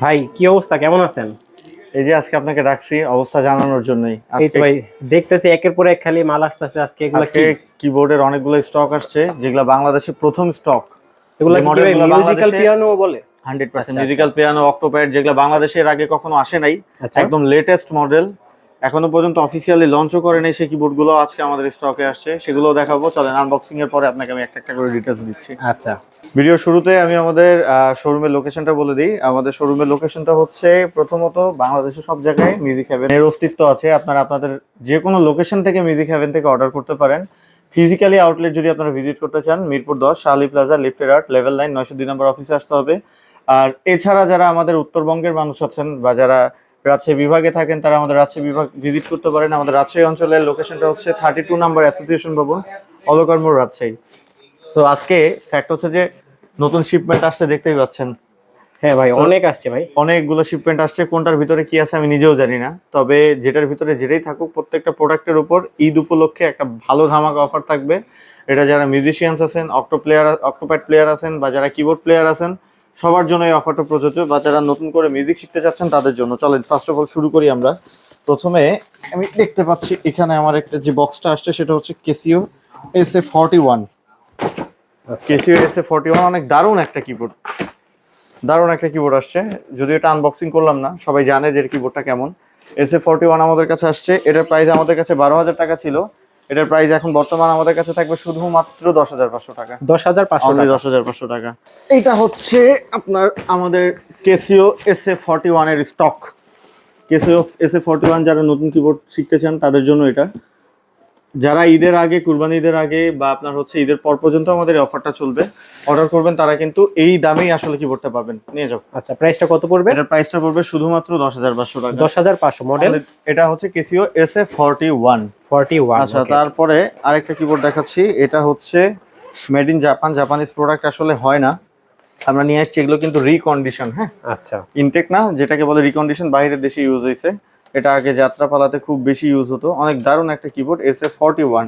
ভাই কি অবস্থা, কেমন আছেন? এই যে আজকে আপনাকে ডাকছি অবস্থা জানানোর জন্যই। এই তো ভাই, দেখতেছি একের পর এক খালি মাল আসতেছে। আজকে এগুলা আজকে কি? কিবোর্ডের অনেকগুলো স্টক আসছে, যেগুলো বাংলাদেশে প্রথম স্টক। এগুলা কি ভাই মিউজিক্যাল পিয়ানো বলে? 100% মিউজিক্যাল পিয়ানো, অক্টোপ্যাড, যেগুলো বাংলাদেশের আগে কখনো আসে নাই, আচ্ছা। একদম লেটেস্ট মডেল, এখনো পর্যন্ত অফিসিয়ালি লঞ্চও করে নেই সেই কিবোর্ডগুলো আজকে আমাদের স্টকে আসছে, সেগুলো দেখাবো। চলেন আনবক্সিং এর পরে আপনাকে আমি একটা একটা করে ডিটেইলস দিচ্ছি। আচ্ছা, ভিডিওর শুরুতে আমি আমাদের শোরুমের লোকেশনটা বলে দিই। আমাদের শোরুমের লোকেশনটা হচ্ছে, প্রথমত বাংলাদেশের সব জায়গায় মিউজিক হেভেনের অস্তিত্ব আছে। আপনারা আপনাদের যে কোনো লোকেশন থেকে মিউজিক হেভেন থেকে অর্ডার করতে পারেন। ফিজিক্যালি আউটলেট যদি আপনারা ভিজিট করতে চান, মিরপুর 10 শালি প্লাজা লিফটের আর্ট লেভেল 9 902 নম্বর অফিসে আসতে হবে। আর এছাড়া যারা আমাদের উত্তরবঙ্গের মানুষ আছেন বা যারা রাজশাহী বিভাগে থাকেন, তারা আমাদের রাজশাহী বিভাগ ভিজিট করতে পারেন। আমাদের রাজশাহী অঞ্চলের লোকেশনটা হচ্ছে 32 নম্বর অ্যাসোসিয়েশন ভবন, অলকার মোড়, রাজশাহী। তো আজকে ফ্যাক্ট হচ্ছে যে নতুন শিপমেন্ট আসছে, দেখতেই পাচ্ছেন। হ্যাঁ ভাই, অনেক আসছে ভাই, অনেকগুলো শিপমেন্ট আসছে। কোনটার ভিতরে কি আছে আমি নিজেও জানি না, তবে যেটার ভিতরে যেটাই থাকুক, প্রত্যেকটা প্রোডাক্টের উপর ঈদ উপলক্ষে একটা ভালো ধামাকা অফার থাকবে। এটা যারা মিউজিশিয়ানস আছেন, অক্টোপ্যাড প্লেয়ার আছেন, বা যারা কিবোর্ড প্লেয়ার আছেন, সবার জন্য এই অফারটা প্রযোজ্য, বা যারা নতুন করে মিউজিক শিখতে চাচ্ছেন তাদের জন্য। চলেন ফার্স্ট অফ অল শুরু করি আমরা। প্রথমে আমি দেখতে পাচ্ছি এখানে আমার একটা যে বক্সটা আসছে সেটা হচ্ছে কেসিও SA41। কেসিও SA41 অনেক দারুণ একটা কিবোর্ড, দারুণ একটা কিবোর্ড আসছে। যদিও এটা আনবক্সিং করলাম না, সবাই জানে যে কিবোর্ডটা কেমন। SA41 আমাদের কাছে আসছে, এটার প্রাইস আমাদের কাছে 12,000 টাকা ছিল। এটার প্রাইস এখন বর্তমান আমাদের কাছে থাকবে শুধুমাত্র 10,500 টাকা। 10,500 টাকা। 10,500 টাকা। এটা হচ্ছে আপনার আমাদের কেসিও SA41 এর স্টক। কেসিও SA41 যারা নতুন কিবোর্ড শিখতে চান তাদের জন্য এটা। যারা ঈদের আগে, কুরবানি ঈদের আগে বা আপনার হচ্ছে ঈদের পর পর্যন্ত আমাদের এই অফারটা চলবে, অর্ডার করবেন, তারা কিন্তু এই দামেই আসলে কিবোর্ডটা পাবেন। নিয়ে যাও। আচ্ছা, প্রাইসটা কত পড়বে? এটার প্রাইসটা পড়বে শুধুমাত্র 10,500 টাকা। 10,500 মডেল। এটা হচ্ছে কেসিও SA41। 41। আচ্ছা, তারপরে আরেকটা কিবোর্ড দেখাচ্ছি। এটা হচ্ছে made in Japan, Japanese product আসলে হয় না, আমরা নিয়ে আসছি। এগুলো কিন্তু রিকন্ডিশন, হ্যাঁ, আচ্ছা, ইনটেক না, যেটাকে বলে রিকন্ডিশন, বাইরের দেশে ইউজ হয়েছে। এটা আগে যাত্রাপালাতে খুব বেশি ইউজ হতো। অনেক দারুণ একটা কিবোর্ড SA41।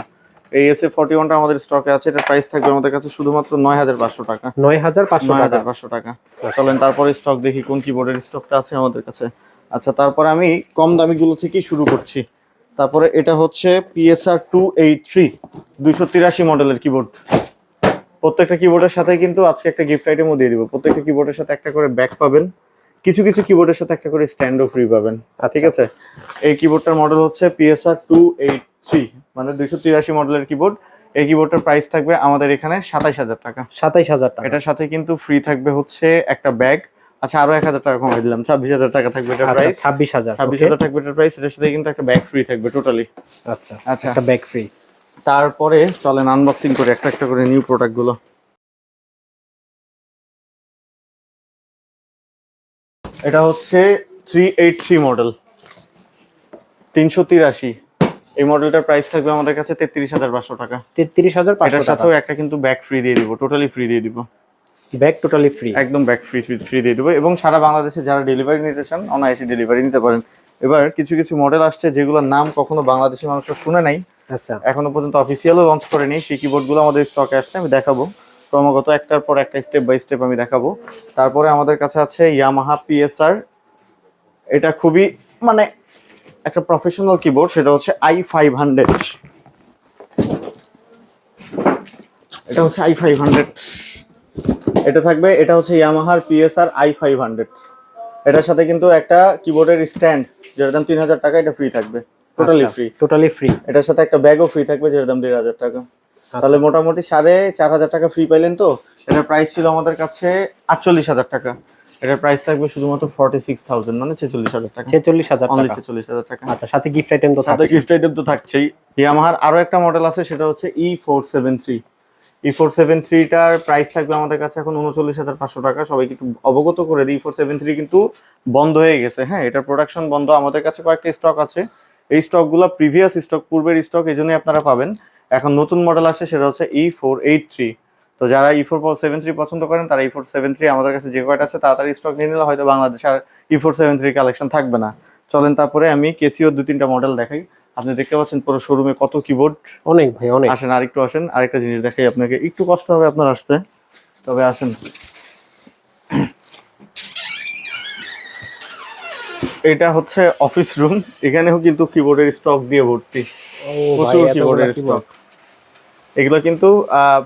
এই SA41টা আমাদের স্টকে আছে। এটার প্রাইস থাকবে আমাদের কাছে শুধুমাত্র 9,500 টাকা। 9,500 টাকা। 9,500 টাকা। চলেন তারপরে স্টক দেখি কোন কিবোর্ডের স্টকটা আছে আমাদের কাছে। আচ্ছা, তারপরে আমি কম দামিগুলো থেকেই শুরু করছি। তারপরে এটা হচ্ছে PSR283 283 মডেলের কিবোর্ড। প্রত্যেকটা কিবোর্ডের সাথে কিন্তু আজকে একটা গিফট আইটেমও দিয়ে দিব। প্রত্যেকটা কিবোর্ডের সাথে একটা করে ব্যাগ পাবেন, কিছু কিছু কিবোর্ডের সাথে একটা করে স্ট্যান্ডও ফ্রি পাবেন। ঠিক আছে। এই কিবোর্ডটার মডেল হচ্ছে PSR283, মানে 283 মডেলের কিবোর্ড। এই কিবোর্ডটার প্রাইস থাকবে আমাদের এখানে 27,000 টাকা। 27,000 টাকা। এটার সাথে কিন্তু ফ্রি থাকবে হচ্ছে একটা ব্যাগ। আচ্ছা, আরো 1,000 টাকা কমাই দিলাম, 26,000 টাকা থাকবে এটার প্রাইস। 26,000 থাকবে এটার প্রাইস। এটার সাথে কিন্তু একটা ব্যাগ ফ্রি থাকবে টোটালি। আচ্ছা, একটা ব্যাগ ফ্রি। তারপরে চলেন আনবক্সিং করে একটা একটা করে নিউ প্রোডাক্ট গুলো। এটা হচ্ছে 383 মডেল, 383। এই মডেলটার প্রাইস থাকবে আমাদের কাছে 33,500 টাকা। 33,500 এটার টাকা। সাথেও একটা কিন্তু ব্যাগ ফ্রি দিয়ে দিব, টোটালি ফ্রি দিয়ে দিব। ব্যাগ টোটালি ফ্রি, একদম ব্যাগ ফ্রি দিয়ে দেবো। এবং সারা বাংলাদেশে যারা ডেলিভারি নিতে চান অনায়াসে ডেলিভারি নিতে পারেন। এবার কিছু কিছু মডেল আসছে যেগুলোর নাম কখনো বাংলাদেশি মানুষরা শুনে নাই, আচ্ছা, এখনো পর্যন্ত অফিসিয়ালও লঞ্চ করেনি। সেই কিবোর্ডগুলো আমাদের স্টকে আসছে, আমি দেখাবো ক্রমাগত একটার পর একটা, স্টেপ বাই স্টেপ আমি দেখাবো। তারপরে আমাদের কাছে আছে ইয়ামাহা PSR। এটা খুবই মানে একটা প্রফেশনাল কিবোর্ড, সেটা হচ্ছে i500। এটা হচ্ছে i500, এটা থাকবে। এটা হচ্ছে ইয়ামাহার PSR i500। এটার সাথে কিন্তু একটা কিবোর্ডের স্ট্যান্ড যেটার দাম 3,000 টাকা, এটা ফ্রি থাকবে, টোটালি ফ্রি। Totally free. এটার সাথে একটা ব্যাগও ফ্রি থাকবে যেটার দাম 1,500 টাকা। তাহলে মোটামুটি 4,500 টাকা ফ্রি পাইলেন। তো এটার প্রাইস ছিল আমাদের কাছে 48,000 টাকা, এটার প্রাইস থাকবে শুধুমাত্র 46,000 মানে 46,000 টাকা, 46,000 অনলি টাকা। 46,000 টাকা। আচ্ছা, সাথে গিফট আইটেম তো সাথে থাকছে। গিফট আইটেম তো থাকছেই। ইয়ামাহার আরো একটা মডেল আছে, সেটা হচ্ছে E473। E473টার প্রাইস থাকবে আমাদের কাছে এখন 39,500 টাকা। সবাইকে একটু অবগত করে দিই, E473 কিন্তু বন্ধ হয়ে গেছে। হ্যাঁ, এটার প্রোডাকশন বন্ধ। আমাদের কাছে কয়েকটা স্টক আছে, এই স্টকগুলো প্রিভিয়াস স্টক, পূর্বের স্টক, এই জন্যই আপনারা পাবেন। এখন নতুন মডেল আসে, সেটা হচ্ছে E483। তো যারা E473 পছন্দ করেন তারা E473 আমাদের কাছে যে কয়টা আছে তাড়াতাড়ি স্টক নিয়ে নিলে হয়তো বাংলাদেশে আর E473 কালেকশন থাকবে না। চলেন তারপরে আমি কেসিওর 2-3টা মডেল দেখাই। আপনি দেখতে পাচ্ছেন পুরো শোরুমে কত কিবোর্ড। অনেক ভাই, অনেক। আসেন আরেকটু আসেন, আরেকটা জিনিস দেখাই আপনাকে, একটু কষ্ট হবে আপনার আসতে, তবে আসেন। এটা হচ্ছে অফিস রুম, এখানেও কিন্তু কিবোর্ডের স্টক দিয়ে ভর্তি, ও ভাই, প্রচুর এতগুলা কিবোর্ডের কিবোর্ড। স্টক। এগুলো কিন্তু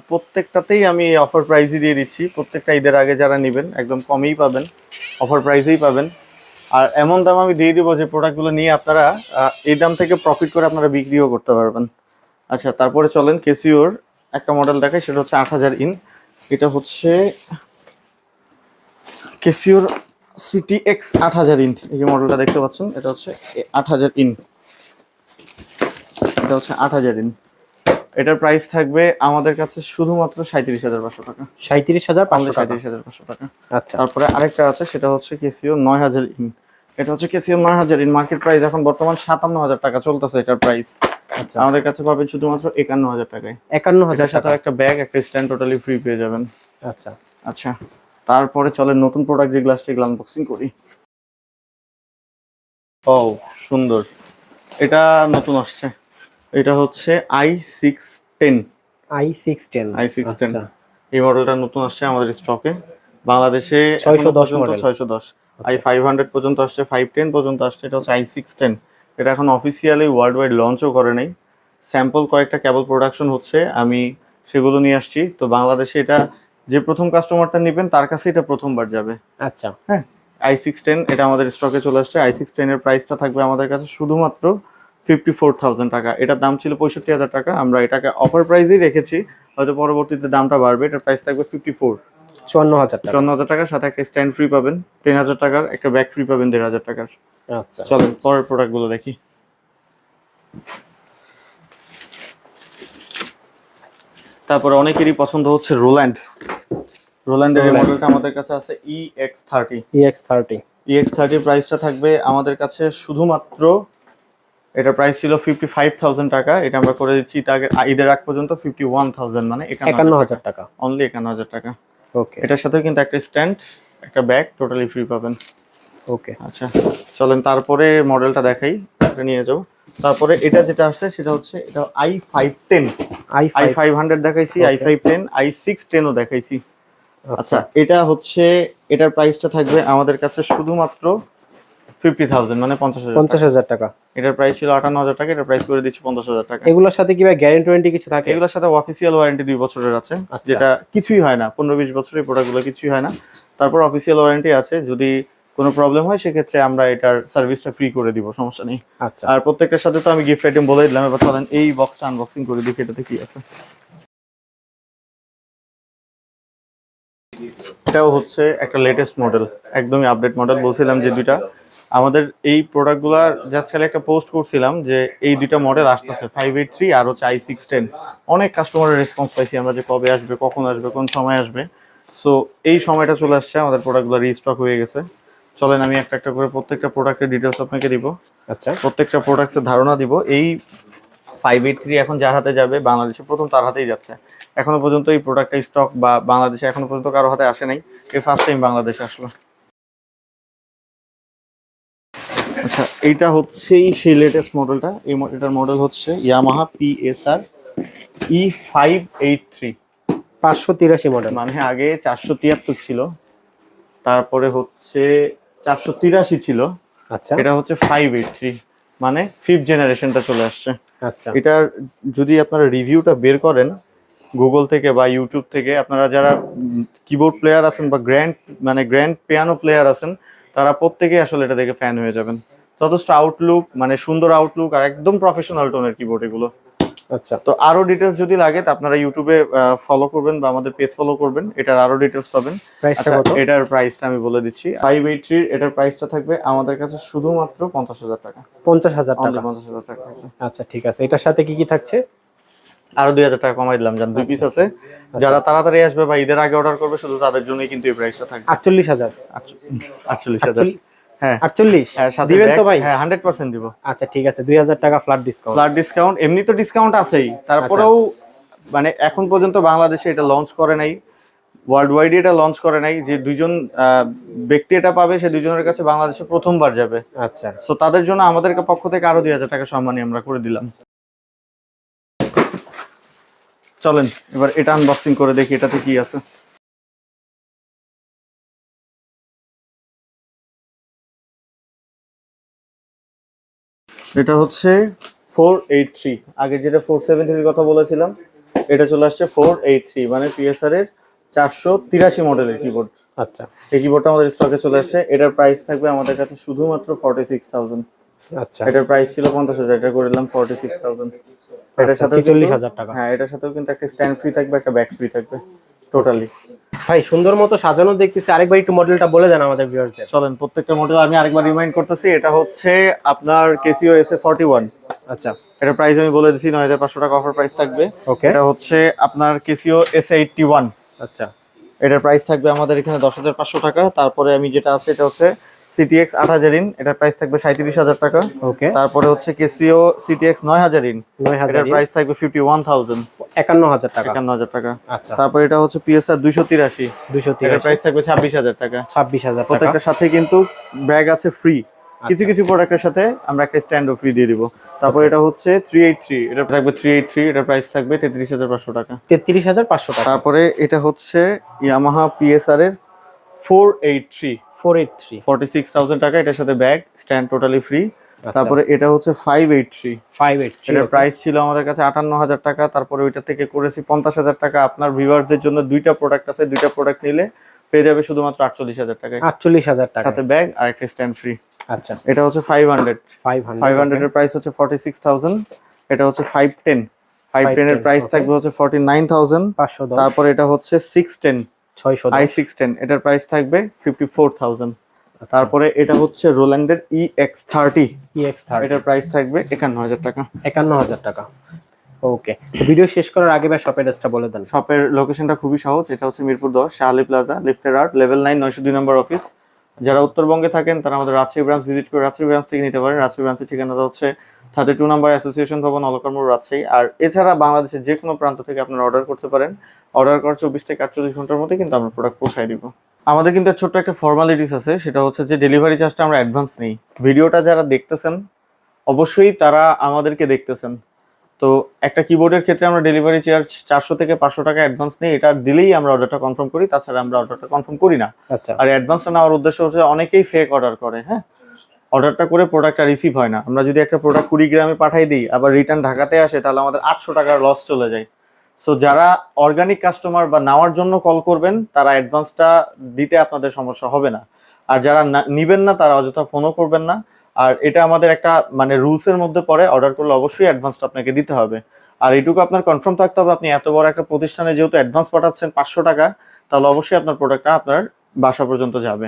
প্রত্যেকটাতেই আমি অফার প্রাইসই দিয়ে দিচ্ছি। প্রত্যেকটা ঈদের আগে যারা নেবেন একদম কমেই পাবেন, অফার প্রাইসেই পাবেন। আর এমন দাম আমি দিয়ে দিব যে প্রোডাক্টগুলো নিয়ে আপনারা এই দাম থেকে প্রফিট করে আপনারা বিক্রিও করতে পারবেন। আচ্ছা, তারপরে চলেন কেসিওর একটা মডেল দেখাই, সেটা হচ্ছে 8,000 ইন। এটা হচ্ছে কেসিওর CTX 8,000 ইন। এই যে মডেলটা দেখতে পাচ্ছেন, এটা হচ্ছে 8,000 ইন, এটা হচ্ছে 8,000 ইন। এটার প্রাইস থাকবে আমাদের কাছে শুধুমাত্র 37,500 টাকা। 37,500 টাকা। 37,500 টাকা। আচ্ছা তারপরে আরেকটা আছে, সেটা হচ্ছে কেসিও 9,000 ইন। এটা হচ্ছে কেসিও 9,000 ইন, মার্কেট প্রাইস এখন বর্তমান 57,000 টাকা চলতেছে এটার প্রাইস। আচ্ছা, আমাদের কাছে পাবেন শুধুমাত্র 51,000 টাকায়। 51,000 এটার সাথে টাকা। একটা ব্যাগ, একটা স্ট্যান্ড টোটালি ফ্রি পেয়ে যাবেন। আচ্ছা আচ্ছা, তারপরে চলেন নতুন প্রোডাক্ট যেগুলো আসছে এগুলো আনবক্সিং করি। ও সুন্দর, এটা নতুন আসছে, এটা হচ্ছে i610। i610। i610 আচ্ছা, এই মডেলটা নতুন আসছে আমাদের স্টকে। বাংলাদেশে এখনো 610 পর্যন্ত মডেল। 610, আচ্ছা i500 পর্যন্ত আসছে, 510 পর্যন্ত আসছে। এটা হচ্ছে i610। এটা এখন অফিসিয়ালি ওয়ার্ল্ড ওয়াইড লঞ্চও করে নাই, স্যাম্পল কয়েকটা কেবল প্রোডাকশন হচ্ছে, আমি সেগুলো নিয়ে আসছি। তো বাংলাদেশে এটা যে প্রথম কাস্টমারটা নেবেন তার কাছে এটা প্রথমবার যাবে। আচ্ছা হ্যাঁ, i610 এটা আমাদের স্টকে চলে আসছে। i610 এর প্রাইসটা থাকবে আমাদের কাছে শুধুমাত্র 54,000 টাকা। এটার দাম ছিল 65,000 টাকা, আমরা এটাকে অফার প্রাইসেই রেখেছি, হয়তো পরবর্তীতে দামটা বাড়বে। এটার প্রাইস থাকবে 54, 54,000 টাকা। 54,000 টাকার সাথে একটা স্ট্যান্ড ফ্রি পাবেন 10,000 টাকার, একটা ব্যাগ ফ্রি পাবেন 1,500 টাকার। আচ্ছা চলেন পরের প্রোডাক্টগুলো দেখি। তারপরে অনেকেরই পছন্দ হচ্ছে রোল্যান্ড। রোল্যান্ডের এই মডেলটা আমাদের কাছে আছে EX30। EX30। EX30 প্রাইসটা থাকবে আমাদের কাছে শুধুমাত্র, এটা প্রাইস ছিল 55,000 টাকা, এটা আমরা করে দিচ্ছি ঈদের আগ পর্যন্ত 51,000 মানে 51,000 টাকা। অনলি 51,000 টাকা। ওকে এটার সাথেও কিন্তু একটা স্ট্যান্ড, একটা ব্যাগ টোটালি ফ্রি পাবেন। ওকে। আচ্ছা, চলেন তারপরে মডেলটা দেখাই, এটা নিয়ে যাও। তারপরে এটা যেটা আসছে সেটা হচ্ছে এটা i510। i5। i500 দেখাইছি, Okay. i510, i610ও দেখাইছি। আচ্ছা আচ্ছা, এটা হচ্ছে, এটার প্রাইসটা থাকবে আমাদের কাছে শুধুমাত্র 50,000 মানে 50,000 টাকা। 50,000 টাকা। এটার প্রাইস ছিল 58,000 টাকা, এটার প্রাইস করে দিচ্ছি 50,000 টাকা। এগুলোর সাথে কি ভাই গ্যারান্টি ওয়ারেন্টি কিছু থাকে? এগুলোর সাথে অফিসিয়াল ওয়ারেন্টি 2 বছরের আছে, আচ্ছা। যেটা কিছুই হয় না, 15-20 বছরের প্রোডাক্টগুলো কিছুই হয় না। তারপর অফিসিয়াল ওয়ারেন্টি আছে, যদি কোনো প্রবলেম হয় সেক্ষেত্রে আমরা এটার সার্ভিসটা ফ্রি করে দিব, সমস্যা নেই। আচ্ছা আর প্রত্যেকটার সাথে তো আমি গিফট আইটেম বলে দিলাম, এবার চলেন এই বক্সটা আনবক্সিং করে দেখি এটাতে কি আছে। এটাও হচ্ছে একটা লেটেস্ট মডেল, একদমই আপডেট মডেল। বলছিলাম যে দুইটা আমাদের এই প্রোডাক্টগুলার জাস্ট খালি একটা পোস্ট করছিলাম যে এই দুইটা মডেল আসতেছে, 583 আর হচ্ছে i610। অনেক কাস্টমারের রেসপন্স পাইছি আমরা যে কবে আসবে, কখন আসবে, কোন সময় আসবে। সো এই সময়টা চলে আসছে, আমাদের প্রোডাক্টগুলো রিস্টক হয়ে গেছে। চলেন আমি একটা একটা করে প্রত্যেকটা প্রোডাক্টের ডিটেলস আপনাকে দিব, আচ্ছা প্রত্যেকটা প্রোডাক্টের ধারণা দিব। এই 583 এখন যার হাতে যাবে বাংলাদেশে প্রথম তার হাতেই যাচ্ছে। এখনো পর্যন্ত এই প্রোডাক্টের স্টক বা বাংলাদেশে এখনো পর্যন্ত কারো হাতে আসে নাই, এই ফার্স্ট টাইম বাংলাদেশে আসলো। আচ্ছা, এইটা হচ্ছেই সেই লেটেস্ট মডেলটা, এটার মডেল হচ্ছে ইয়ামাহা PSR E583। 583 মডেল। মানে আগে 473 ছিল, তারপরে হচ্ছে 483 ছিল, আচ্ছা এটা হচ্ছে 583, মানে 5th জেনারেশনটা চলে আসছে। আচ্ছা এটার যদি আপনারা রিভিউটা বের করেন গুগল থেকে বা ইউটিউব থেকে, আপনারা যারা কিবোর্ড প্লেয়ার আছেন বা গ্র্যান্ড পিয়ানো প্লেয়ার আছেন, তারা প্রত্যেকেই আসলে এটা দেখে ফ্যান হয়ে যাবেন। যথেষ্ট আউটলুক, মানে সুন্দর আউটলুক আর একদম প্রফেশনাল টোনের কিবোর্ড এগুলো। আচ্ছা তো আরো ডিটেলস যদি লাগে তা আপনারা ইউটিউবে ফলো করবেন বা আমাদের পেজ ফলো করবেন, এটার আরো ডিটেলস পাবেন। প্রাইসটা আচ্ছা, কত? এটার প্রাইসটা আমি বলে দিচ্ছি। 583 এটার প্রাইসটা থাকবে আমাদের কাছে শুধুমাত্র 50,000 টাকা। 50,000 অনলি টাকা। 50,000 টাকা থাকবে। আচ্ছা ঠিক আছে, এটার সাথে কি কি থাকছে? আরো 2,000 টাকা কমাই দিলাম, জান 2 পিস আচ্ছা আছে। আচ্ছা। যারা তাড়াতাড়ি আসবে বা ঈদের আগে অর্ডার করবে শুধু তাদের জন্যই কিন্তু এই প্রাইসটা থাকবে। 48,000। 48,000। হ্যাঁ 48 হ্যাঁ, সাথে দিবেন ব্যাগ। তো ভাই? হ্যাঁ 100% দিব। আচ্ছা ঠিক আছে, 2000 টাকা ফ্ল্যাট ডিসকাউন্ট। ফ্ল্যাট ডিসকাউন্ট, এমনি তো ডিসকাউন্ট আছেই, তারপরেও মানে এখন পর্যন্ত বাংলাদেশে এটা লঞ্চ করে নাই, ওয়ার্ল্ড ওয়াইড এটা লঞ্চ করে নাই। যে দুইজন ব্যক্তি এটা পাবে, সে দুইজনের কাছে বাংলাদেশে প্রথমবার যাবে। আচ্ছা সো তাদের জন্য আমাদের পক্ষ থেকে আরো 2,000 টাকা সম্মানী আমরা করে দিলাম। চলেন এবার এটা আনবক্সিং করে দেখি এটাতে কি আছে। এটা হচ্ছে 483, আগে যেটা 473 কথা বলেছিলাম এটা চলে আসছে 483, মানে পিএসআর এর 483 মডেলের কিবোর্ড। আচ্ছা এই কিবোর্ডটা আমাদের স্টকে চলে আসছে। এটার প্রাইস থাকবে আমাদের কাছে শুধুমাত্র 46,000। আচ্ছা এটার প্রাইস ছিল 50,000, এটা করে দিলাম 46,000। এটার আচ্ছা সাথে 46,000 টাকা। হ্যাঁ, এটার সাথেও কিন্তু একটা স্ট্যান্ড ফ্রি থাকবে, একটা ব্যাগ ফ্রি থাকবে টোটালি। ভাই সুন্দর মতো সাজানো দেখতেছি, আরেকবার একটু মডেলটা বলে দেন আমাদের ভিউয়ারদের। চলেন প্রত্যেকটা মডেল আমি আরেকবার রিমাইন্ড করতেছি। এটা হচ্ছে আপনার কেসিও SA41। আচ্ছা এটার প্রাইস আমি বলে দিচ্ছি, 9,500 টাকা অফার প্রাইস থাকবে। ওকে। এটা হচ্ছে আপনার কেসিও SA81। আচ্ছা এটার প্রাইস থাকবে আমাদের এখানে 10,500 টাকা। তারপরে আমি যেটা আছে এটা হচ্ছে CTX 8000 ইন, এটার প্রাইস থাকবে 37,000 টাকা। ওকে। তারপরে হচ্ছে কেসিও CTX 9000 ইন, 9000 এটার প্রাইস থাকবে 51,000, 51,000 টাকা। 51,000 টাকা। আচ্ছা তারপরে এটা হচ্ছে PSR 283, এটার 283 প্রাইস থাকবে 26,000 টাকা। 26,000 টাকা। প্রত্যেকটার সাথে কিন্তু ব্যাগ আছে ফ্রি, কিছু কিছু প্রোডাক্টের সাথে আমরা একটা স্ট্যান্ডও ফ্রি দিয়ে দিব। তারপর এটা হচ্ছে 383, এটা থাকবে 383, এটার প্রাইস থাকবে 33,500 টাকা। 33,500 টাকা। তারপরে এটা হচ্ছে ইয়ামাহা পিএসআর এর 483, 483 46,000 টাকা, এটার সাথে ব্যাগ স্ট্যান্ড টোটালি ফ্রি। আচ্ছা। তারপরে এটা হচ্ছে 583, 583 এটার প্রাইস ছিল আমাদের কাছে 58,000 টাকা। তারপরে ওইটা থেকে করেছি 50,000 টাকা। আপনার ভিউয়ারদের জন্য দুইটা প্রোডাক্ট আছে, দুইটা প্রোডাক্ট নিলে পেয়ে যাবে শুধুমাত্র 48,000 টাকায়, 48,000 টাকা। সাথে ব্যাগ আর একটা স্ট্যান্ড ফ্রি। আচ্ছা এটা হচ্ছে 500, 500 এর500 প্রাইস হচ্ছে 46,000। এটা হচ্ছে 510, 510 এর প্রাইস থাকবে হচ্ছে 49,000। 510। তারপর এটা হচ্ছে 610, 610 i610, এটার প্রাইস থাকবে 54,000। তারপরে এটা হচ্ছে রোল্যান্ডের EX30, EX30 এটার প্রাইস থাকবে 51,000 টাকা। 51,000 টাকা। ওকে, ভিডিও শেষ করার আগে বা শপের অ্যাড্রেসটা বলে দেন। শপের লোকেশনটা খুবই সহজ, এটা হচ্ছে মিরপুর 10 শাহালি প্লাজা, লিফটের 8, লেভেল 9, 902 নম্বর অফিস। যারা উত্তরবঙ্গে থাকেন তারা আমাদের রাজশাহী ব্রাঞ্চ ভিজিট করে রাজশাহী ব্রাঞ্চ থেকে নিতে পারেন। রাজশাহী ব্রাঞ্চের ঠিকানাটা হচ্ছে 32 নম্বর অ্যাসোসিয়েশন ভবন, অলকার মোড়, রাজশাহী। আর এছাড়া বাংলাদেশের যে কোনো প্রান্ত থেকে আপনারা অর্ডার করতে পারেন। অর্ডার করার 24 থেকে 48 ঘন্টার মধ্যে কিন্তু আমরা প্রোডাক্ট পৌঁছায় দিব। আমাদের কিন্তু ছোট্ট একটা ফর্মালিটিস আছে, সেটা হচ্ছে যে ডেলিভারি চার্জটা আমরা অ্যাডভান্স নেই। ভিডিওটা যারা দেখতেছেন অবশ্যই তারা আমাদেরকে দেখতেছেন, তো একটা কিবোর্ডের ক্ষেত্রে আমরা ডেলিভারি চার্জ 400 থেকে 500 টাকা অ্যাডভান্স নিই। এটা দিলেই আমরা অর্ডারটা কনফার্ম করি, তাছাড়া আমরা অর্ডারটা কনফার্ম করি না। আচ্ছা আর অ্যাডভান্সটা নেওয়ার উদ্দেশ্য হচ্ছে অনেকেই ফেক অর্ডার করে, হ্যাঁ, অর্ডারটা করে প্রোডাক্টটা রিসিভ হয় না। আমরা যদি একটা প্রোডাক্ট কুড়িগ্রামে পাঠাই দিই, আবার রিটার্ন ঢাকাতে আসে, তাহলে আমাদের 800 টাকার লস চলে যায়। সো যারা অর্গানিক কাস্টমার বা নেওয়ার জন্য কল করবেন তারা অ্যাডভান্সটা দিতে আপনাদের সমস্যা হবে না। আর যারা নিবেন না তারা অযথা ফোনও করবেন না। আর এটা আমাদের একটা মানে রুলসের মধ্যে পড়ে, অর্ডার করলে অবশ্যই অ্যাডভান্সটা আপনাকে দিতে হবে। আর এইটুকু আপনার কনফার্ম থাকতে হবে, আপনি এত বড় একটা প্রতিষ্ঠানে যেহেতু অ্যাডভান্স পাঠাচ্ছেন 500 টাকা, তাহলে অবশ্যই আপনার প্রোডাক্টটা আপনার বাসা পর্যন্ত যাবে।